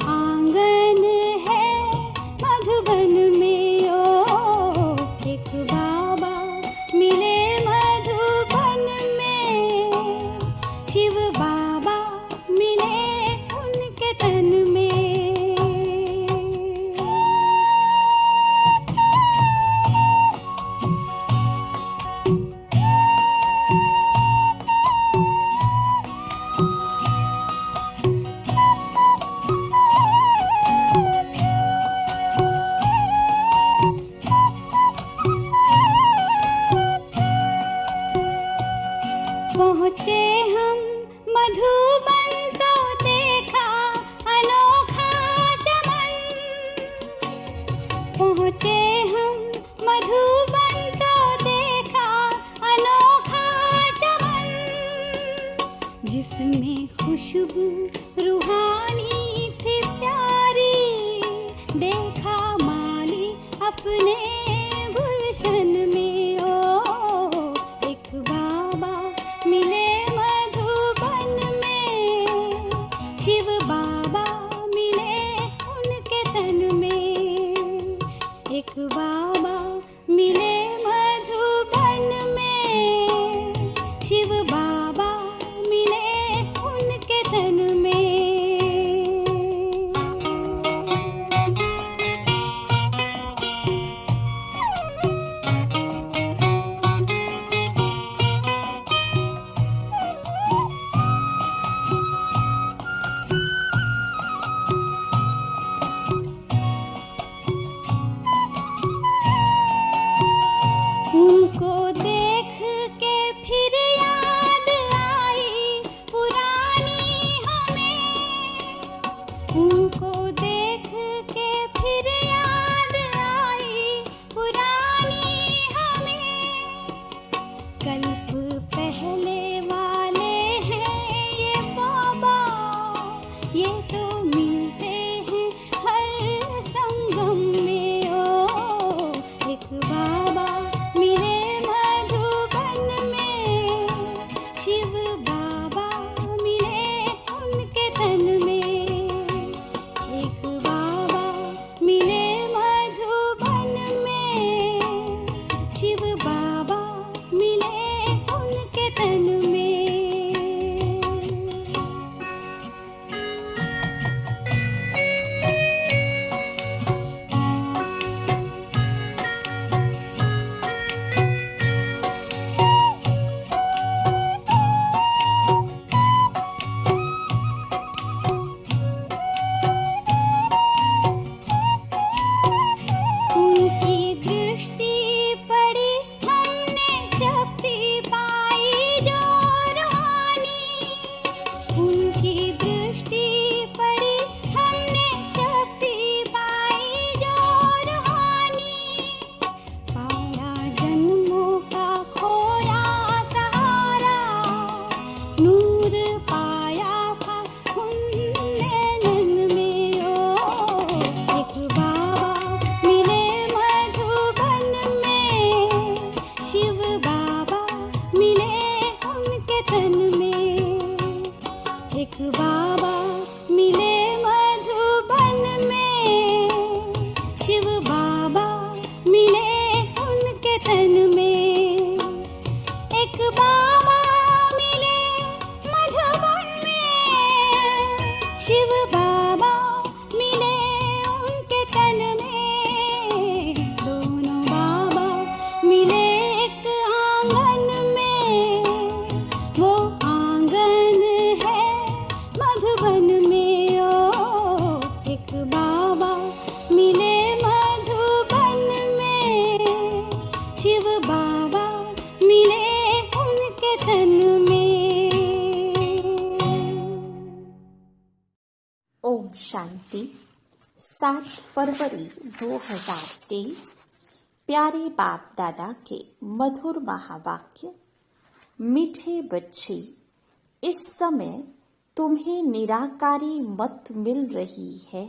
आंगन है मधुबन में, ओ एक बाबा मिले मधुबन में, शिव बाबा मिले उनके तन में। पहुँचे हम मधुबन तो देखा अनोखा चमन, पहुँचे हम मधुबन तो देखा अनोखा चमन, जिसमें खुशबू रूहानी थी प्यारी, देखा माली अपने गुलशन में, ओ एक बाबा मिले मधुबन में, शिव बाबा मिले उनके तन में, एक बाबा मिले मधुबन में, शिव बाबा मिले उनके तन में। उनको देख के फिर याद आई पुरानी हमें, उनको देख के फिर याद आई पुरानी हमें, कल्प पहले वाले हैं ये बाबा, ये तो मिलते हैं हर संगम में, ओ एक बाबा मिले मधुबन में, शिव बाबा मिले उनके तन में, एक बाबा मिले मधुबन में, शिव बाबा मिले उनके तन में। उनकी दृष्टि पड़ी हमने शक्ति पाई जो रूहानी, उनकी दृष्टि पड़ी हमने शक्ति पाई जो रूहानी, पाया जन्मों का खोया सहारा, नूर पाया था उनने नैन में, ओ एक बाबा मिले मधुबन में, शिव बाबा मिले उनके तन में, एक बाबा मिले मधुबन में, शिव बाबा मिले उनके तन में, एक बाबा मिले मधुबन में, शिव बाबा मिले उनके तन में, दोनों बाबा मिले एक आंगन में, वो आंगन है मधुबन में, ओ एक बाबा मिले मधुबन में, शिव बाबा मिले उनके तन में। ओम शांति। 7 फरवरी 2023 प्यारे बाप दादा के मधुर महावाक्य। मीठे बच्चे, इस समय तुम्हें निराकारी मत मिल रही है।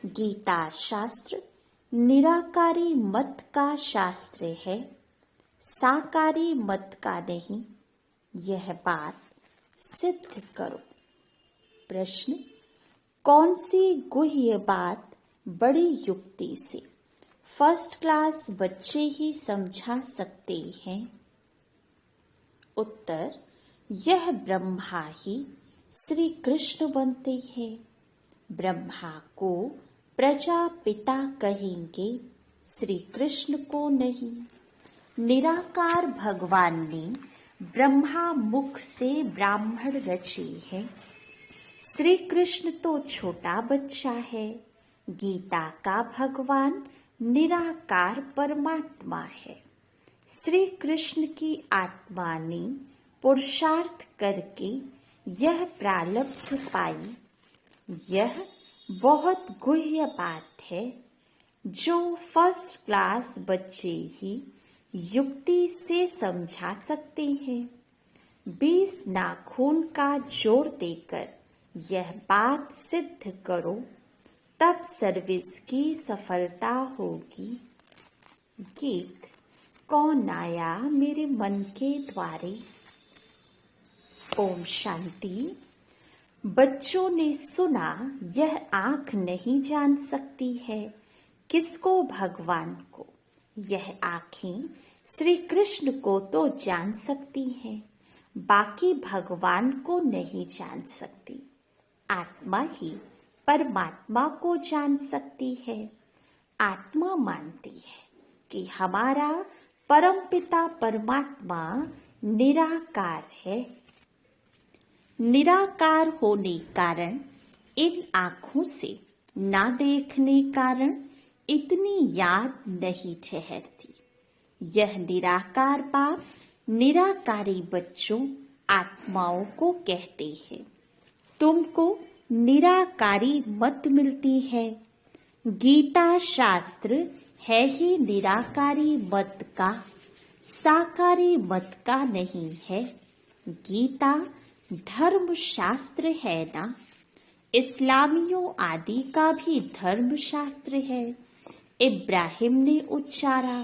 गीता शास्त्र निराकारी मत का शास्त्र है, साकारी मत का नहीं। यह बात सिद्ध करो। प्रश्न, कौन सी गुह्य बात बड़ी युक्ति से फर्स्ट क्लास बच्चे ही समझा सकते हैं? उत्तर, यह ब्रह्मा ही श्री कृष्ण बनते हैं। ब्रह्मा को प्रजापिता कहेंगे, श्री कृष्ण को नहीं। निराकार भगवान ने ब्रह्मा मुख से ब्राह्मण रचे हैं। श्री कृष्ण तो छोटा बच्चा है। गीता का भगवान निराकार परमात्मा है। श्री कृष्ण की आत्मा ने पुरुषार्थ करके यह प्रारब्ध पाई। यह बहुत गुह्य बात है जो फर्स्ट क्लास बच्चे ही युक्ति से समझा सकते हैं। 20 नाखून का जोड़ देकर यह बात सिद्ध करो, तब सर्विस की सफलता होगी। गीत कौन आया मेरे मन के द्वारे। ओम शांति। बच्चों ने सुना, यह आँख नहीं जान सकती है किसको, भगवान को। यह आँखें श्री कृष्ण को तो जान सकती हैं, बाकी भगवान को नहीं जान सकती। आत्मा ही परमात्मा को जान सकती है। आत्मा मानती है कि हमारा परमपिता परमात्मा निराकार है। निराकार होने कारण इन आँखों से ना देखने कारण इतनी याद नहीं ठहरती। यह निराकार बाप निराकारी बच्चों आत्माओं को कहते हैं, तुमको निराकारी मत मिलती है। गीता शास्त्र है ही निराकारी मत का, साकारी मत का नहीं है। गीता धर्म शास्त्र है ना। इस्लामियों आदि का भी धर्म शास्त्र है। इब्राहिम ने उच्चारा,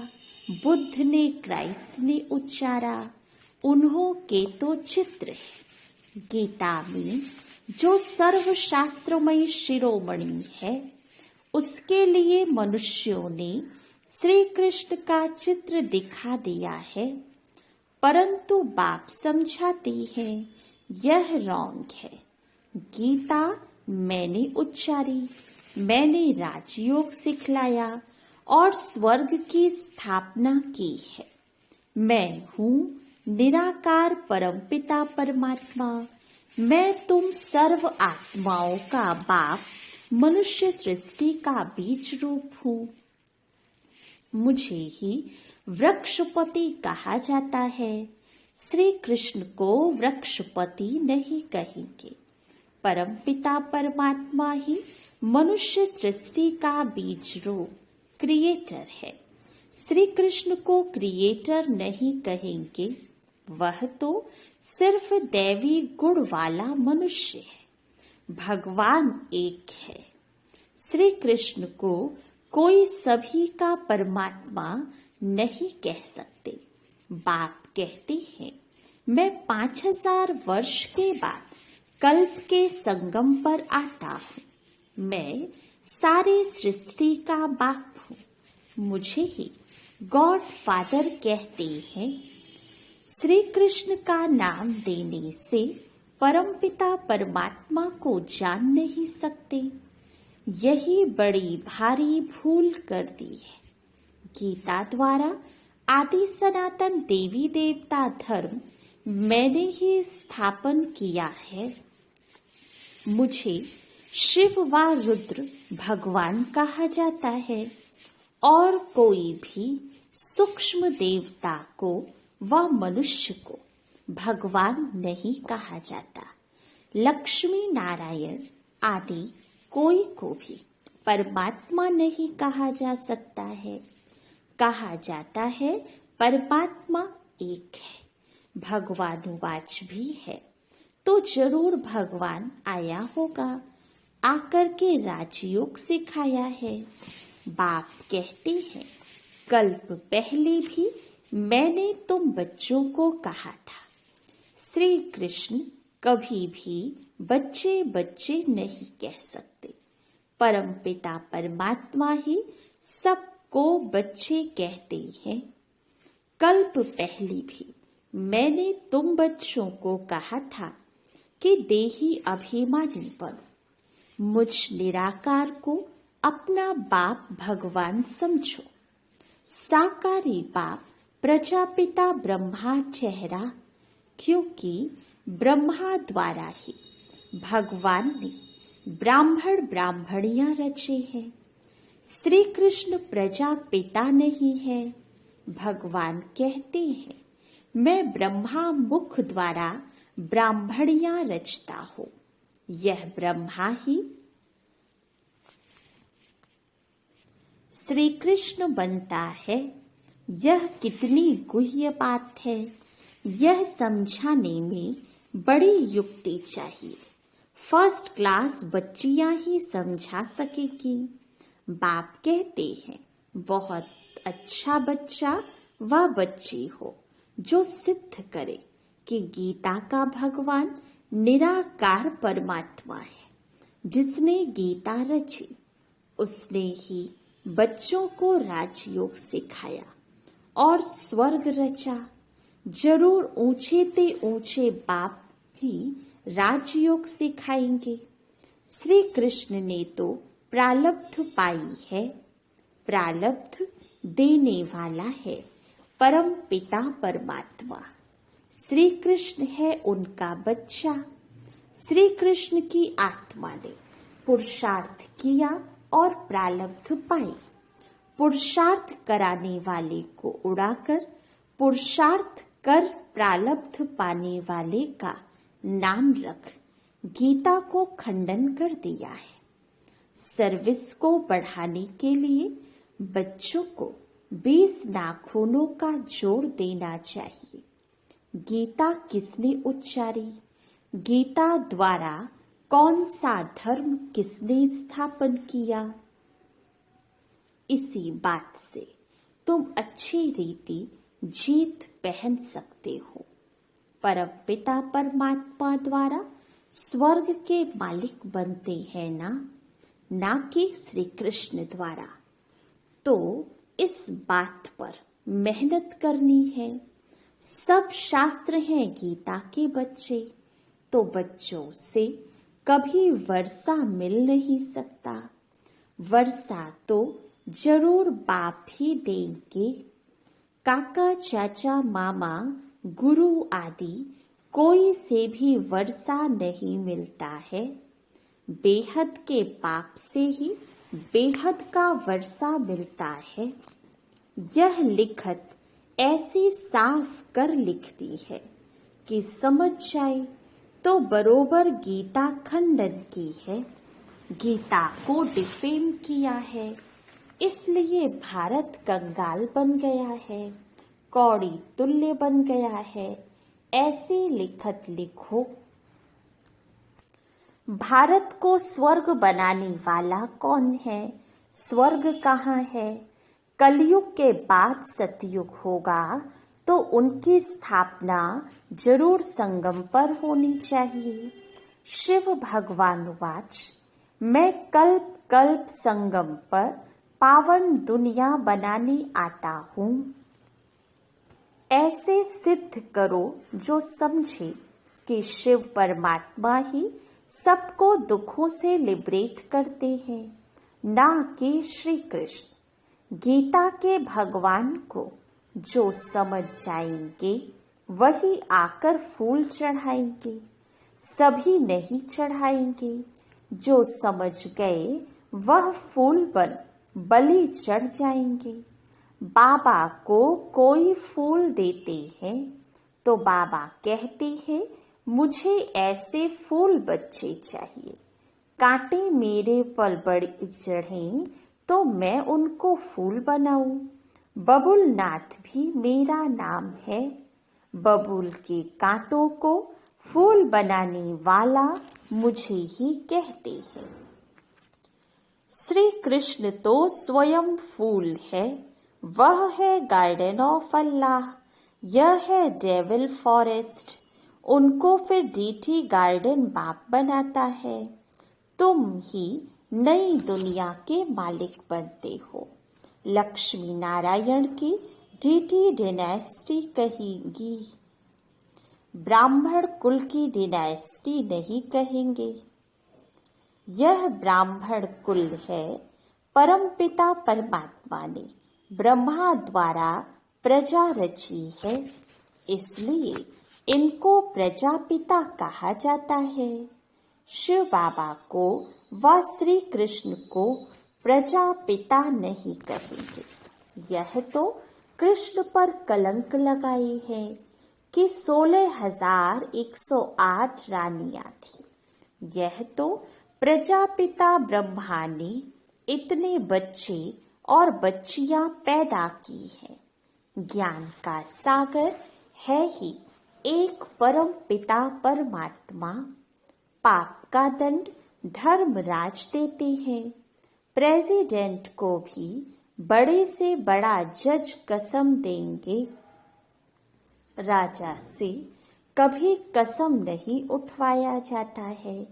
बुद्ध ने, क्राइस्ट ने उच्चारा, उन्हों के तो चित्र है। गीता में जो सर्वशास्त्रमयी शिरोमणि है, उसके लिए मनुष्यों ने श्री कृष्ण का चित्र दिखा दिया है, परंतु बाप समझाते हैं यह रॉन्ग है। गीता मैंने उच्चारी, मैंने राजयोग सिखलाया और स्वर्ग की स्थापना की है। मैं हूँ निराकार परमपिता परमात्मा। मैं तुम सर्व आत्माओं का बाप, मनुष्य सृष्टि का बीज रूप हूँ। मुझे ही वृक्षपति कहा जाता है। श्री कृष्ण को वृक्षपति नहीं कहेंगे। परमपिता परमात्मा ही मनुष्य सृष्टि का बीज रूप क्रिएटर है। श्री कृष्ण को क्रिएटर नहीं कहेंगे, वह तो सिर्फ दैवी गुण वाला मनुष्य है। भगवान एक है। श्री कृष्ण को कोई सभी का परमात्मा नहीं कह सकते। बाप कहते हैं, मैं 5000 वर्ष के बाद कल्प के संगम पर आता हूँ। मैं सारे सृष्टि का बाप हूँ। मुझे ही गॉड फादर कहते हैं। श्री कृष्ण का नाम देने से परमपिता परमात्मा को जान नहीं सकते। यही बड़ी भारी भूल कर दी है। गीता द्वारा आदि सनातन देवी देवता धर्म मैंने ही स्थापन किया है। मुझे शिव व रुद्र भगवान कहा जाता है और कोई भी सूक्ष्म देवता को व मनुष्य को भगवान नहीं कहा जाता। लक्ष्मी नारायण आदि कोई को भी परमात्मा नहीं कहा जा सकता है। कहा जाता है परमात्मा एक है। भगवानुवाच भी है तो जरूर भगवान आया होगा, आकर के राजयोग सिखाया है। बाप कहते हैं, कल्प पहले भी मैंने तुम बच्चों को कहा था। श्री कृष्ण कभी भी बच्चे बच्चे नहीं कह सकते। परमपिता परमात्मा ही सबको बच्चे कहते हैं। कल्प पहले भी मैंने तुम बच्चों को कहा था कि देही अभिमानी बनो, मुझ निराकार को अपना बाप भगवान समझो। साकारी बाप प्रजापिता ब्रह्मा चेहरा, क्योंकि ब्रह्मा द्वारा ही भगवान ने ब्राह्मण ब्राह्मणियां रचे हैं। श्री कृष्ण प्रजापिता नहीं है। भगवान कहते हैं मैं ब्रह्मा मुख द्वारा ब्राह्मणियां रचता हूँ। यह ब्रह्मा ही श्री कृष्ण बनता है। यह कितनी गुह्य बात है, यह समझाने में बड़ी युक्ति चाहिए। फर्स्ट क्लास बच्चियां ही समझा सकेगी। बाप कहते हैं बहुत अच्छा बच्चा वह बच्ची हो जो सिद्ध करे कि गीता का भगवान निराकार परमात्मा है। जिसने गीता रची उसने ही बच्चों को राजयोग सिखाया और स्वर्ग रचा। जरूर ऊंचे ते ऊंचे बाप भी राजयोग सिखाएंगे। श्री कृष्ण ने तो प्रालब्ध पाई है। प्रालब्ध देने वाला है परम पिता परमात्मा। श्री कृष्ण है उनका बच्चा। श्री कृष्ण की आत्मा ने पुरुषार्थ किया और प्रालब्ध पाई। पुरुषार्थ कराने वाले को उड़ाकर पुरुषार्थ कर प्रालब्ध पाने वाले का नाम रख गीता को खंडन कर दिया है। सर्विस को बढ़ाने के लिए बच्चों को 20 नाखूनों का जोड़ देना चाहिए। गीता किसने उच्चारी? गीता द्वारा कौन सा धर्म किसने स्थापन किया? इसी बात से तुम अच्छी रीति जीत पहन सकते हो। परम पिता परमात्मा द्वारा स्वर्ग के मालिक बनते हैं ना कि श्री कृष्ण द्वारा। तो इस बात पर मेहनत करनी है। सब शास्त्र हैं गीता के बच्चे, तो बच्चों से कभी वर्षा मिल नहीं सकता। वर्षा तो जरूर बाप ही देंगे। काका चाचा मामा गुरु आदि कोई से भी वर्षा नहीं मिलता है। बेहद के बाप से ही बेहद का वर्षा मिलता है। यह लिखत ऐसी साफ कर लिखती है कि समझ जाए तो बरोबर गीता खंडन की है। गीता को डिफेम किया है, इसलिए भारत कंगाल बन गया है, कौड़ी तुल्य बन गया है। ऐसी लिखत लिखो। भारत को स्वर्ग बनाने वाला कौन है? स्वर्ग कहाँ है? कलयुग के बाद सतयुग होगा तो उनकी स्थापना जरूर संगम पर होनी चाहिए। शिव भगवान वाच, मैं कल्प कल्प संगम पर पावन दुनिया बनाने आता हूँ। ऐसे सिद्ध करो जो समझे कि शिव परमात्मा ही सबको दुखों से लिबरेट करते हैं, ना कि श्री कृष्ण। गीता के भगवान को जो समझ जाएंगे वही आकर फूल चढ़ाएंगे। सभी नहीं चढ़ाएंगे। जो समझ गए वह फूल बन बलि चढ़ जाएंगे। बाबा को कोई फूल देते हैं तो बाबा कहते हैं मुझे ऐसे फूल बच्चे चाहिए। कांटे मेरे पर बड़े चढ़ें तो मैं उनको फूल बनाऊं। बबुल नाथ भी मेरा नाम है। बबुल के कांटों को फूल बनाने वाला मुझे ही कहते हैं। श्री कृष्ण तो स्वयं फूल है। वह है गार्डन ऑफ अल्लाह। यह है डेविल फॉरेस्ट। उनको फिर डीटी गार्डन बाप बनाता है। तुम ही नई दुनिया के मालिक बनते हो। लक्ष्मी नारायण की डीटी डिनेस्टी कहेंगी, ब्राह्मण कुल की डिनेस्टी नहीं कहेंगे। यह ब्राह्मण कुल है। परमपिता परमात्मा ने ब्रह्मा द्वारा प्रजा रची है, इसलिए इनको प्रजापिता कहा जाता है। शिव बाबा को व श्री कृष्ण को प्रजापिता नहीं कहेंगे। यह तो कृष्ण पर कलंक लगाई है कि 16,108 रानियां थी। यह तो प्रजापिता ब्रह्मा ने इतने बच्चे और बच्चियां पैदा की हैं। ज्ञान का सागर है ही एक परम पिता परमात्मा। पाप का दंड धर्मराज देते हैं। प्रेसिडेंट को भी बड़े से बड़ा जज कसम देंगे। राजा से कभी कसम नहीं उठवाया जाता है,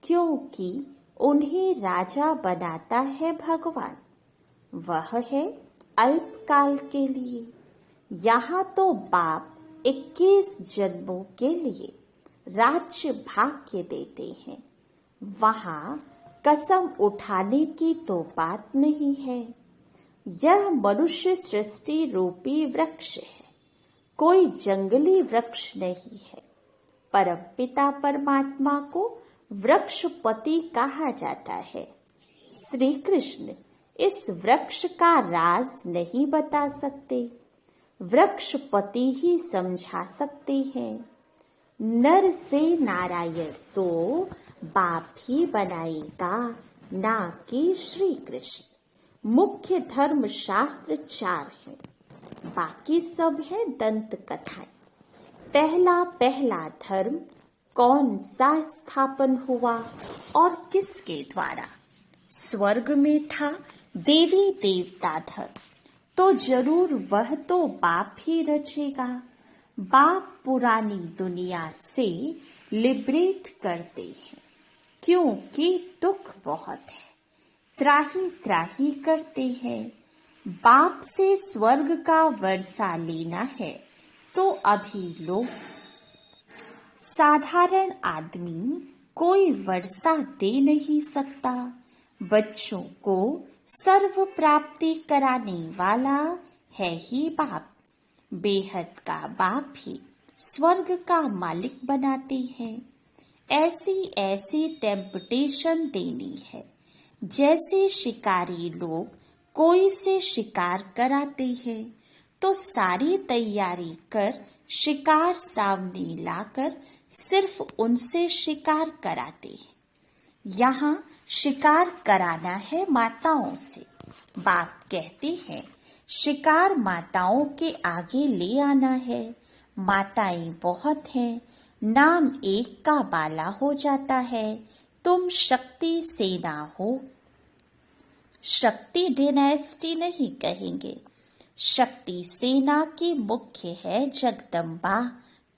क्योंकि उन्हें राजा बनाता है भगवान। वह है अल्पकाल के लिए। यहाँ तो बाप 21 जन्मों के लिए राज्य भाग्य देते हैं। वहाँ कसम उठाने की तो बात नहीं है। यह मनुष्य सृष्टि रूपी वृक्ष है, कोई जंगली वृक्ष नहीं है। परमपिता परमात्मा को वृक्षपति कहा जाता है। श्री कृष्ण इस वृक्ष का राज नहीं बता सकते, वृक्षपति ही समझा सकते हैं। नर से नारायण तो बाप ही बनाएगा, ना कि श्री कृष्ण। मुख्य धर्म शास्त्र 4 हैं, बाकी सब है दंत कथाएं। पहला धर्म कौन सा स्थापन हुआ और किसके द्वारा? स्वर्ग में था देवी देवता धर्म, तो जरूर वह तो बाप ही रचेगा। बाप पुरानी दुनिया से लिबरेट करते हैं, क्योंकि दुख बहुत है, त्राही त्राही करते हैं। बाप से स्वर्ग का वर्षा लेना है तो अभी लोग साधारण आदमी कोई वर्षा दे नहीं सकता। बच्चों को सर्व प्राप्ति कराने वाला है ही बाप। बेहद का बाप ही स्वर्ग का मालिक बनाते हैं। ऐसी टेम्पटेशन देनी है जैसे शिकारी लोग कोई से शिकार कराते हैं तो सारी तैयारी कर शिकार सामने लाकर सिर्फ उनसे शिकार कराते हैं। यहाँ शिकार कराना है माताओं से। बाप कहते हैं शिकार माताओं के आगे ले आना है। माताएं बहुत हैं, नाम एक का बाला हो जाता है। तुम शक्ति सेना हो। शक्ति डिनेस्टी नहीं कहेंगे, शक्ति सेना की मुख्य है जगदम्बा,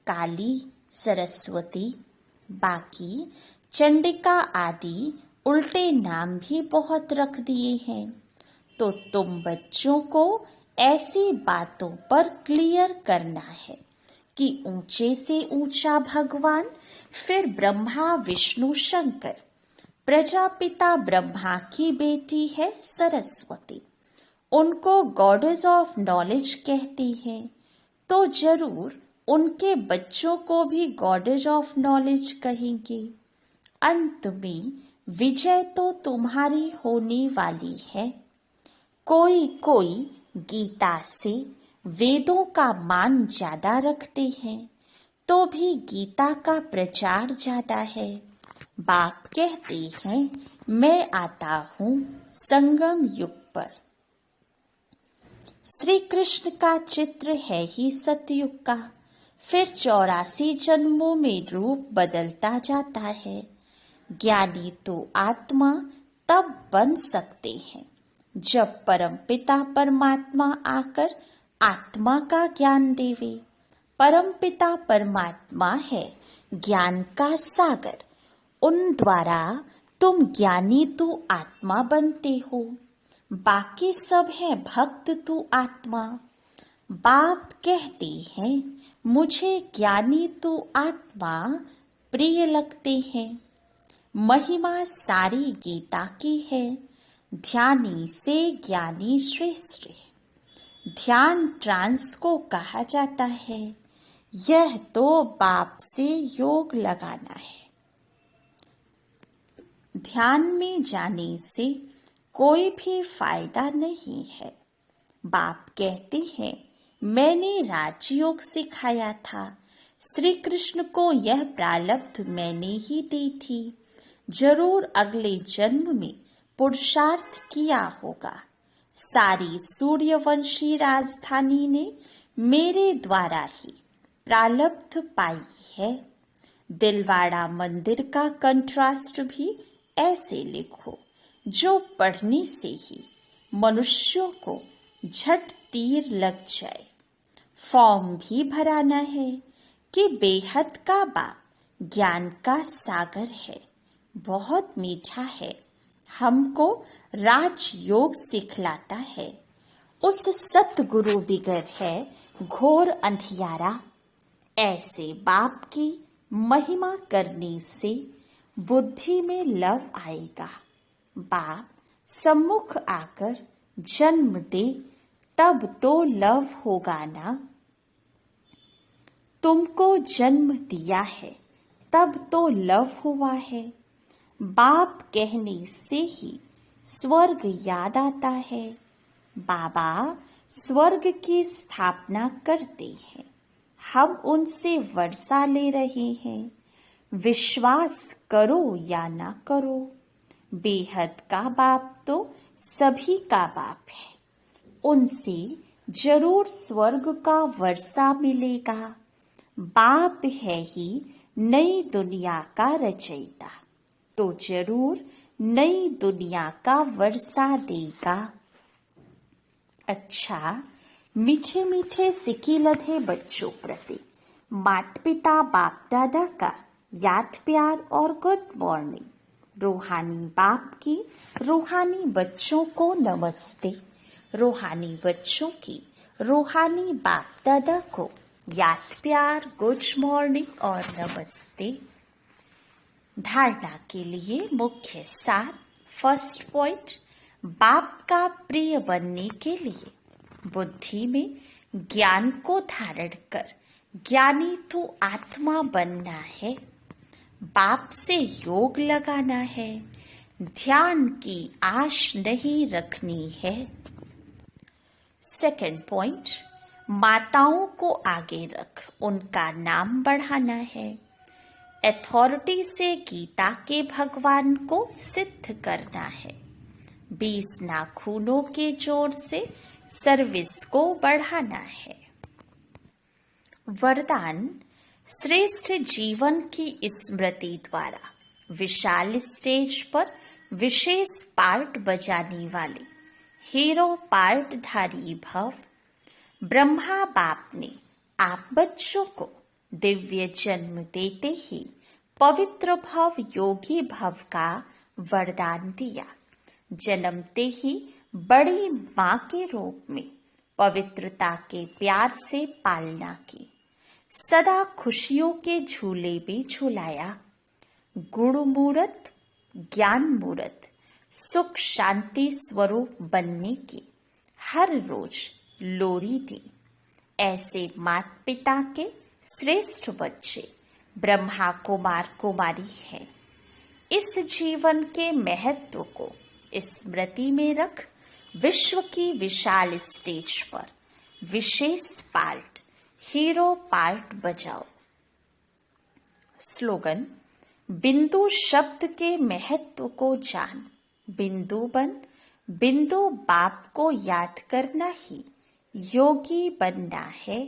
काली, सरस्वती। बाकी चंडिका आदि उल्टे नाम भी बहुत रख दिए हैं। तो तुम बच्चों को ऐसी बातों पर क्लियर करना है कि ऊंचे से ऊंचा भगवान, फिर ब्रह्मा विष्णु शंकर। प्रजापिता ब्रह्मा की बेटी है सरस्वती, उनको गॉडेस ऑफ नॉलेज कहती हैं, तो जरूर उनके बच्चों को भी गॉडेस ऑफ नॉलेज कहेंगे। अंत में विजय तो तुम्हारी होने वाली है। कोई गीता से वेदों का मान ज्यादा रखते हैं, तो भी गीता का प्रचार ज्यादा है। बाप कहते हैं मैं आता हूँ संगम युग पर। श्री कृष्ण का चित्र है ही सतयुग का, फिर 84 जन्मों में रूप बदलता जाता है। ज्ञानी तो आत्मा तब बन सकते हैं जब परमपिता परमात्मा आकर आत्मा का ज्ञान देवे। परमपिता परमात्मा है ज्ञान का सागर, उन द्वारा तुम ज्ञानी तो आत्मा बनते हो, बाकी सब है भक्त तू आत्मा। बाप कहते हैं मुझे ज्ञानी तो आत्मा प्रिय लगते हैं। महिमा सारी गीता की है, ध्यानी से ज्ञानी श्रेष्ठ है। ध्यान ट्रांस को कहा जाता है, यह तो बाप से योग लगाना है। ध्यान में जाने से कोई भी फायदा नहीं है। बाप कहते हैं मैंने राजयोग सिखाया था, श्री कृष्ण को यह प्रारब्ध मैंने ही दी थी। जरूर अगले जन्म में पुरुषार्थ किया होगा। सारी सूर्यवंशी राजधानी ने मेरे द्वारा ही प्रारब्ध पाई है। दिलवाड़ा मंदिर का कंट्रास्ट भी ऐसे लिखो, जो पढ़ने से ही मनुष्यों को झट तीर लग जाए। फॉर्म भी भराना है कि बेहद का बाप ज्ञान का सागर है, बहुत मीठा है, हमको राजयोग सिखलाता है। उस सतगुरु बिगर है घोर अंधियारा। ऐसे बाप की महिमा करने से बुद्धि में लव आएगा। बाप सम्मुख आकर जन्म दे तब तो लव होगा ना। तुमको जन्म दिया है तब तो लव हुआ है। बाप कहने से ही स्वर्ग याद आता है। बाबा स्वर्ग की स्थापना करते हैं, हम उनसे वर्षा ले रहे हैं। विश्वास करो या ना करो, बेहद का बाप तो सभी का बाप है। उनसे जरूर स्वर्ग का वर्षा मिलेगा। बाप है ही नई दुनिया का रचयिता, तो जरूर नई दुनिया का वर्षा देगा। अच्छा, मीठे मीठे सिक्की लधे बच्चों प्रति माता पिता बाप दादा का याद प्यार और गुड मॉर्निंग। रूहानी बाप की रूहानी बच्चों को नमस्ते। रूहानी बच्चों की रूहानी बाप दादा को याद प्यार, गुड मॉर्निंग और नमस्ते। धारणा के लिए मुख्य सार। फर्स्ट पॉइंट, बाप का प्रिय बनने के लिए बुद्धि में ज्ञान को धारण कर ज्ञानी तो आत्मा बनना है। बाप से योग लगाना है, ध्यान की आश नहीं रखनी है। सेकंड पॉइंट, माताओं को आगे रख उनका नाम बढ़ाना है। अथॉरिटी से गीता के भगवान को सिद्ध करना है। 20 नाखूनों के जोर से सर्विस को बढ़ाना है। वरदान, श्रेष्ठ जीवन की स्मृति द्वारा विशाल स्टेज पर विशेष पार्ट बजाने वाले हीरो पार्टधारी भव। ब्रह्मा बाप ने आप बच्चों को दिव्य जन्म देते ही पवित्र भव योगी भव का वरदान दिया। जन्मते ही बड़ी माँ के रूप में पवित्रता के प्यार से पालना की। सदा खुशियों के झूले में झुलाया। गुण मूरत, ज्ञान मूरत, सुख शांति स्वरूप बनने की हर रोज लोरी दी। ऐसे माता पिता के श्रेष्ठ बच्चे ब्रह्मा कुमार कुमारी हैं। इस जीवन के महत्व को स्मृति में रख विश्व की विशाल स्टेज पर विशेष पार्ट हीरो पार्ट बजाओ। स्लोगन, बिंदु शब्द के महत्व को जान, बिंदु बन, बिंदु बाप को याद करना ही योगी बनना है।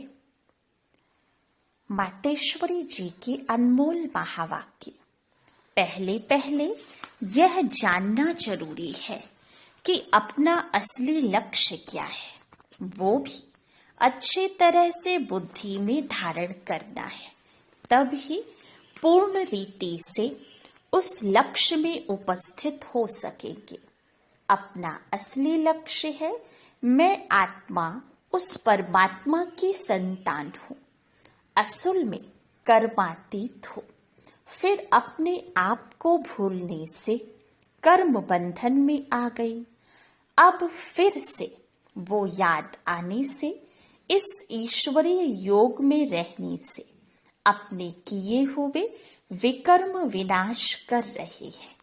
मातेश्वरी जी के अनमोल महावाक्य। पहले पहले यह जानना जरूरी है कि अपना असली लक्ष्य क्या है, वो भी अच्छी तरह से बुद्धि में धारण करना है। तब ही पूर्ण रीति से उस लक्ष्य में उपस्थित हो सकेंगे। अपना असली लक्ष्य है मैं आत्मा उस परमात्मा की संतान हूँ, असल में कर्मातीत हूँ। फिर अपने आप को भूलने से कर्म बंधन में आ गई। अब फिर से वो याद आने से, इस ईश्वरीय योग में रहने से अपने किए हुए विकर्म विनाश कर रहे हैं।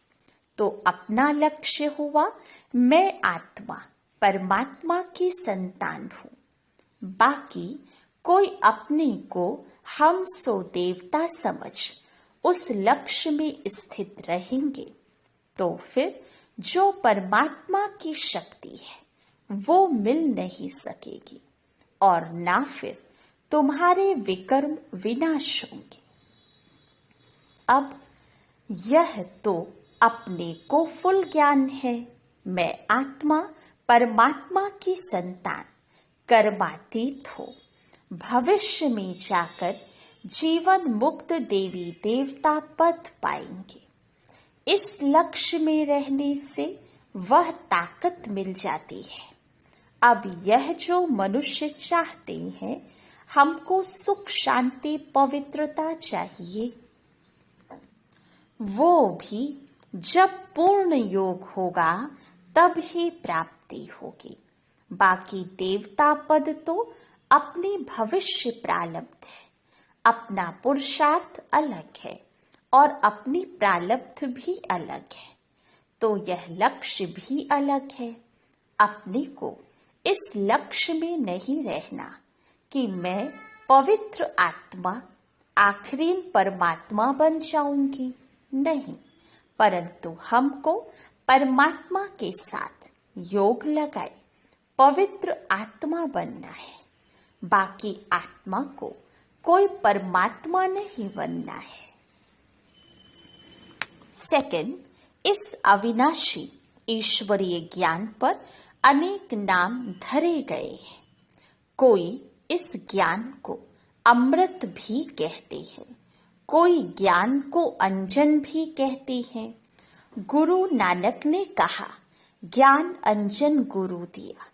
तो अपना लक्ष्य हुआ मैं आत्मा परमात्मा की संतान हूँ। बाकी कोई अपने को हम सो देवता समझ उस लक्ष्य में स्थित रहेंगे तो फिर जो परमात्मा की शक्ति है वो मिल नहीं सकेगी और ना फिर तुम्हारे विकर्म विनाश होंगे। अब यह तो अपने को फुल ज्ञान है, मैं आत्मा परमात्मा की संतान कर्मातीत हो। भविष्य में जाकर जीवन मुक्त देवी देवता पद पाएंगे। इस लक्ष्य में रहने से वह ताकत मिल जाती है। अब यह जो मनुष्य चाहते हैं, हमको सुख शांति पवित्रता चाहिए, वो भी जब पूर्ण योग होगा तब ही प्राप्ति होगी। बाकी देवता पद तो अपनी भविष्य प्रारब्ध है, अपना पुरुषार्थ अलग है और अपनी प्रारब्ध भी अलग है, तो यह लक्ष्य भी अलग है। अपने को इस लक्ष्य में नहीं रहना कि मैं पवित्र आत्मा आखिरी परमात्मा बन जाऊंगी, नहीं, परंतु हमको परमात्मा के साथ योग लगाए पवित्र आत्मा बनना है। बाकी आत्मा को कोई परमात्मा नहीं बनना है। सेकंड, इस अविनाशी ईश्वरीय ज्ञान पर अनेक नाम धरे गए हैं। कोई इस ज्ञान को अमृत भी कहते हैं, कोई ज्ञान को अंजन भी कहते हैं। गुरु नानक ने कहा ज्ञान अंजन गुरु दिया।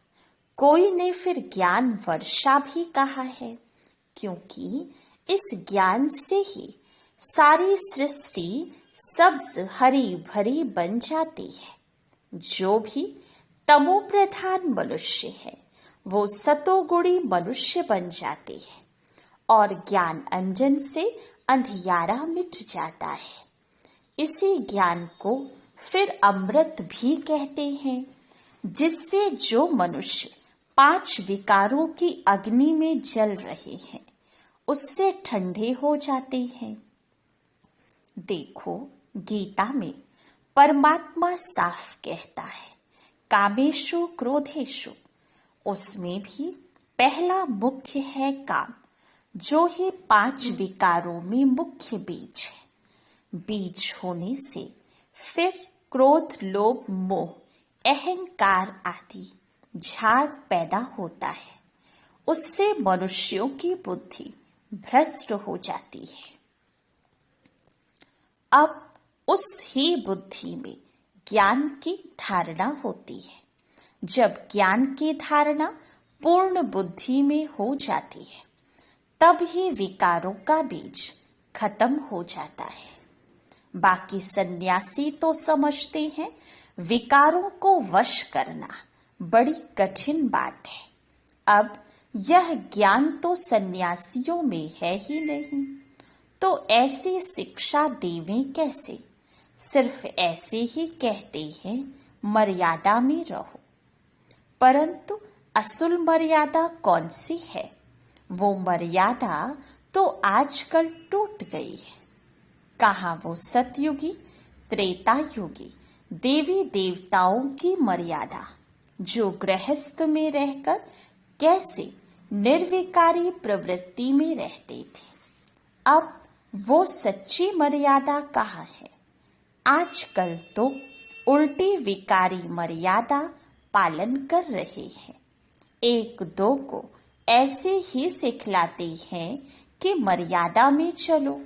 कोई ने फिर ज्ञान वर्षा भी कहा है, क्योंकि इस ज्ञान से ही सारी सृष्टि सब्ज हरी भरी बन जाती है। जो भी तमो प्रधान मनुष्य है वो सतोगुणी मनुष्य बन जाते हैं और ज्ञान अंजन से अंधियारा मिट जाता है। इसी ज्ञान को फिर अमृत भी कहते हैं, जिससे जो मनुष्य 5 विकारों की अग्नि में जल रहे हैं उससे ठंडे हो जाते हैं। देखो गीता में परमात्मा साफ कहता है कामेषु क्रोधेषु, उसमें भी पहला मुख्य है काम, जो ही 5 विकारों में मुख्य बीज है। बीज होने से फिर क्रोध लोभ मोह अहंकार आदि झाड़ पैदा होता है। उससे मनुष्यों की बुद्धि भ्रष्ट हो जाती है। अब उस ही बुद्धि में ज्ञान की धारणा होती है। जब ज्ञान की धारणा पूर्ण बुद्धि में हो जाती है तब ही विकारों का बीज खत्म हो जाता है। बाकी सन्यासी तो समझते हैं विकारों को वश करना बड़ी कठिन बात है। अब यह ज्ञान तो सन्यासियों में है ही नहीं, तो ऐसी शिक्षा देवें कैसे? सिर्फ ऐसे ही कहते हैं मर्यादा में रहो, परंतु असल मर्यादा कौन सी है? वो मर्यादा तो आजकल टूट गई है। कहाँ वो सतयुगी त्रेता युगी देवी देवताओं की मर्यादा, जो गृहस्थ में रहकर कैसे निर्विकारी प्रवृत्ति में रहते थे। अब वो सच्ची मर्यादा कहाँ है? आजकल तो उल्टी विकारी मर्यादा पालन कर रहे हैं। 1-2 को ऐसे ही सिखलाते हैं कि मर्यादा में चलो,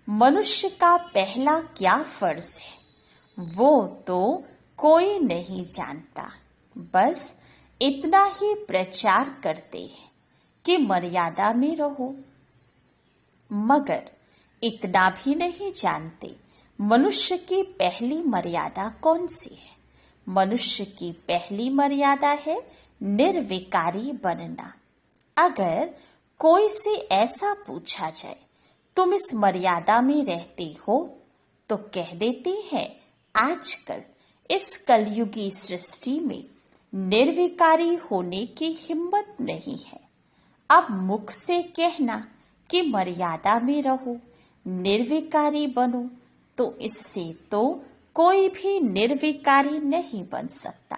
मनुष्य का पहला क्या फर्ज है वो तो कोई नहीं जानता। बस इतना ही प्रचार करते हैं कि मर्यादा में रहो, मगर इतना भी नहीं जानते मनुष्य की पहली मर्यादा कौन सी है। मनुष्य की पहली मर्यादा है निर्विकारी बनना। अगर कोई से ऐसा पूछा जाए तुम इस मर्यादा में रहते हो, तो कह देते हैं आजकल इस कलयुगी सृष्टि में निर्विकारी होने की हिम्मत नहीं है। अब मुख से कहना कि मर्यादा में रहो, निर्विकारी बनो, तो इससे तो कोई भी निर्विकारी नहीं बन सकता।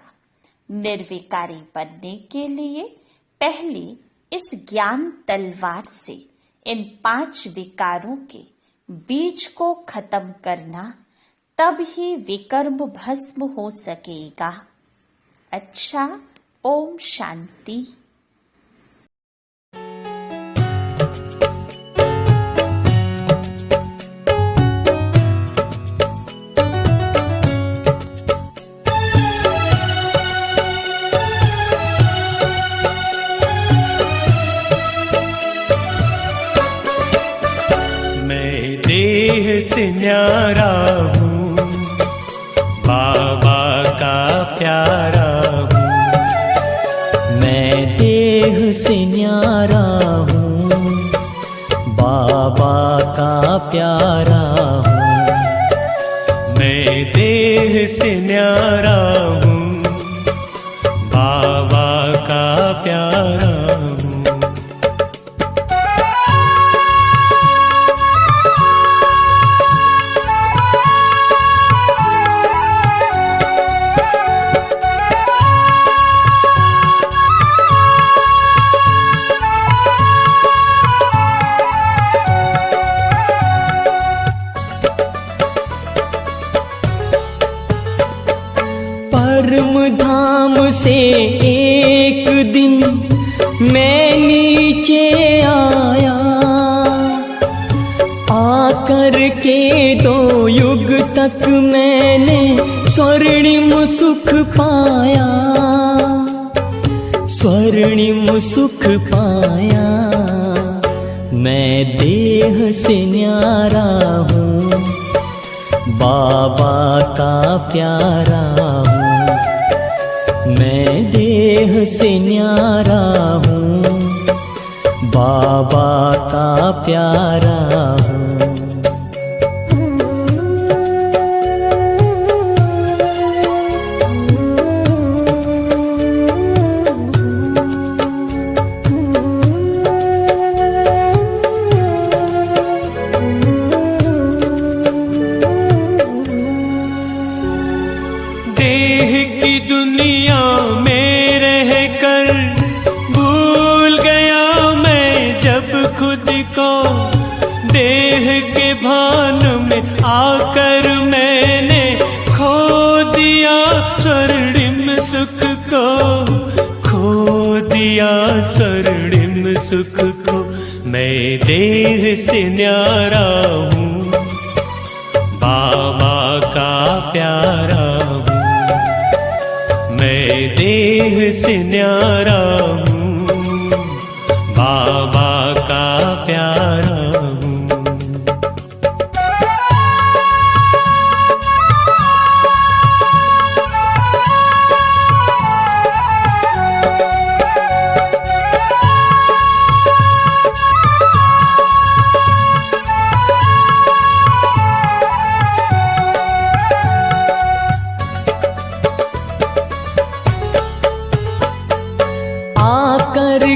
निर्विकारी बनने के लिए पहले इस ज्ञान तलवार से इन 5 विकारों के बीज को खत्म करना, तब ही विकर्म भस्म हो सकेगा। अच्छा, ओम शांति। से न्यारा हूँ, बाबा का प्यारा हूँ। मैं देह से न्यारा हूँ, बाबा का प्यारा हूँ। मैं देह से न्यारा हूँ, बाबा का प्यारा हूँ। परम धाम से एक दिन मैं नीचे आया, आकर के 2 युग तक मैंने स्वर्णिम सुख पाया, स्वर्णिम सुख पाया। मैं देह से न्यारा हूँ, बाबा का प्यारा हूँ। मैं देह से न्यारा हूँ, बाबा का प्यारा हूँ। देह की दुनिया में रहकर भूल गया मैं जब खुद को, देह के भान में आकर मैंने खो दिया स्वर्णिम सुख को, खो दिया स्वर्णिम सुख को। मैं देह से न्यारा हूँ, बाबा का प्यारा हूँ। मैं देह से न्यारा हूँ, बाबा का प्यारा हूँ।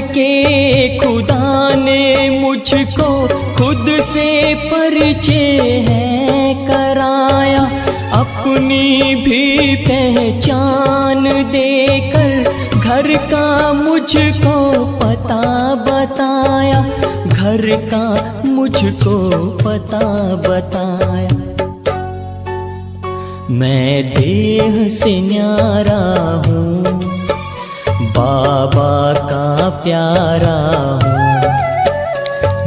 के खुदा ने मुझको खुद से परिचय है कराया, अपनी भी पहचान देकर घर का मुझको पता बताया, घर का मुझको पता बताया। मैं देह से न्यारा हूँ, बाबा का प्यारा हूँ।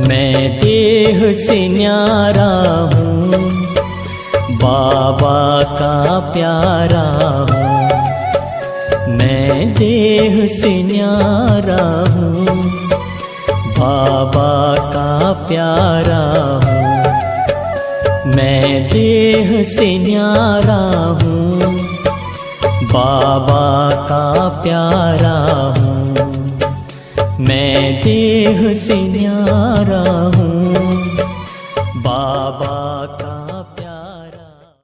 मैं देह देह से न्यारा हूँ, बाबा का प्यारा हूँ। मैं देह से न्यारा हूँ, बाबा का प्यारा हूँ। मैं देह से न्यारा हूँ, बाबा का प्यारा हूँ। मैं देह से न्यारा हूँ,